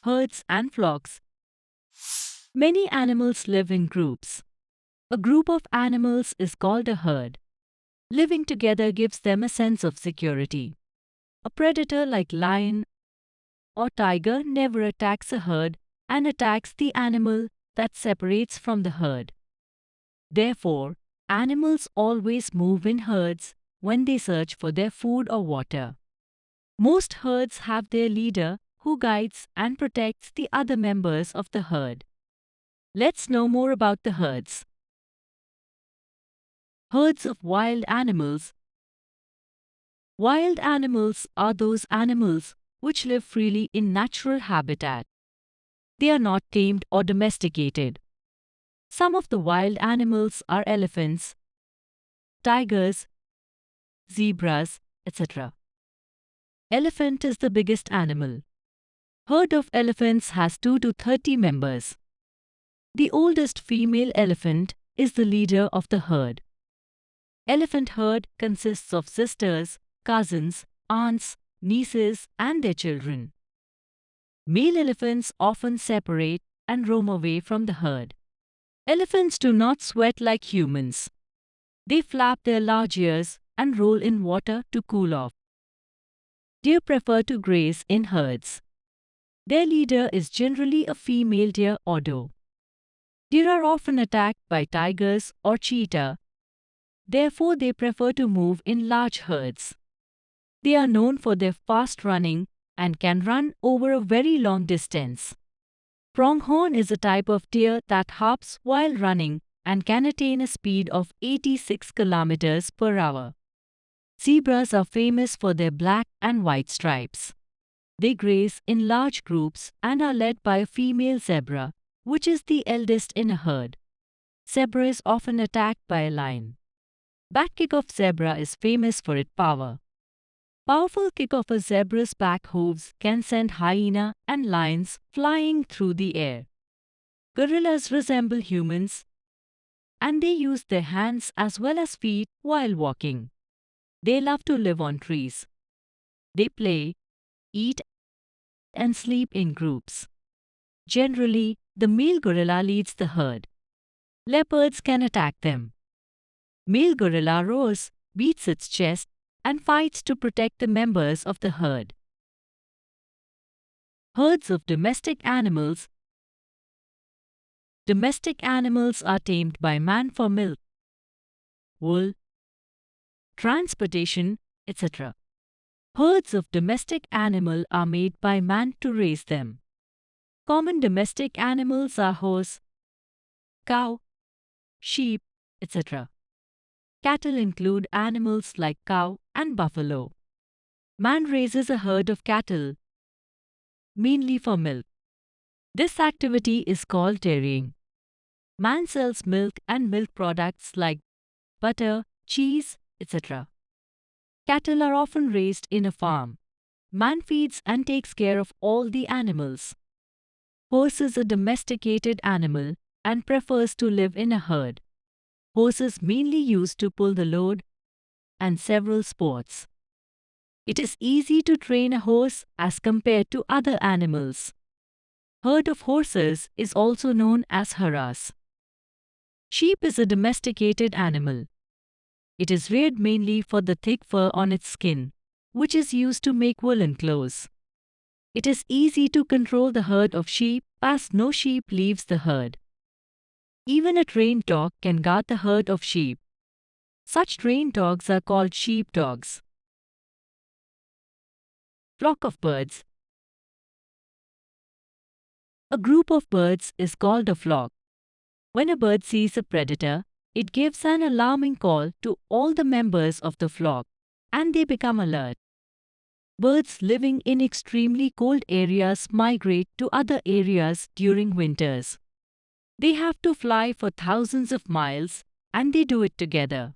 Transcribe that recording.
herds and flocks. Many animals live in groups. A group of animals is called a herd. Living together gives them a sense of security. A predator like lion or tiger never attacks a herd and attacks the animal that separates from the herd. Therefore, animals always move in herds when they search for their food or water. Most herds have their leader who guides and protects the other members of the herd. Let's know more about the herds. Herds of wild animals. Wild animals are those animals which live freely in natural habitat. They are not tamed or domesticated. Some of the wild animals are elephants, tigers, zebras, etc. Elephant is the biggest animal. Herd of elephants has 2 to 30 members. The oldest female elephant is the leader of the herd. Elephant herd consists of sisters, cousins, aunts, nieces, and their children. Male elephants often separate and roam away from the herd. Elephants do not sweat like humans. They flap their large ears and roll in water to cool off. Deer prefer to graze in herds. Their leader is generally a female deer or doe. Deer are often attacked by tigers or cheetah. Therefore, they prefer to move in large herds. They are known for their fast running and can run over a very long distance. Pronghorn is a type of deer that hops while running and can attain a speed of 86 km per hour. Zebras are famous for their black and white stripes. They graze in large groups and are led by a female zebra, which is the eldest in a herd. Zebra is often attacked by a lion. Back kick of zebra is famous for its power. Powerful kick of a zebra's back hooves can send hyena and lions flying through the air. Gorillas resemble humans, and they use their hands as well as feet while walking. They love to live on trees. They play, eat, and sleep in groups. Generally, the male gorilla leads the herd. Leopards can attack them. Male gorilla roars, beats its chest, and fights to protect the members of the herd. Herds of domestic animals. Domestic animals are tamed by man for milk, wool, transportation, etc. Herds of domestic animals are made by man to raise them. Common domestic animals are horse, cow, sheep, etc. Cattle include animals like cow and buffalo. Man raises a herd of cattle, mainly for milk. This activity is called dairying. Man sells milk and milk products like butter, cheese, etc. Cattle are often raised in a farm. Man feeds and takes care of all the animals. Horse is a domesticated animal and prefers to live in a herd. Horse is mainly used to pull the load and several sports. It is easy to train a horse as compared to other animals. Herd of horses is also known as haras. Sheep is a domesticated animal. It is reared mainly for the thick fur on its skin, which is used to make woolen clothes. It is easy to control the herd of sheep as no sheep leaves the herd. Even a trained dog can guard the herd of sheep. Such trained dogs are called sheepdogs. Flock of birds. A group of birds is called a flock. When a bird sees a predator, it gives an alarming call to all the members of the flock, and they become alert. Birds living in extremely cold areas migrate to other areas during winters. They have to fly for thousands of miles, and they do it together.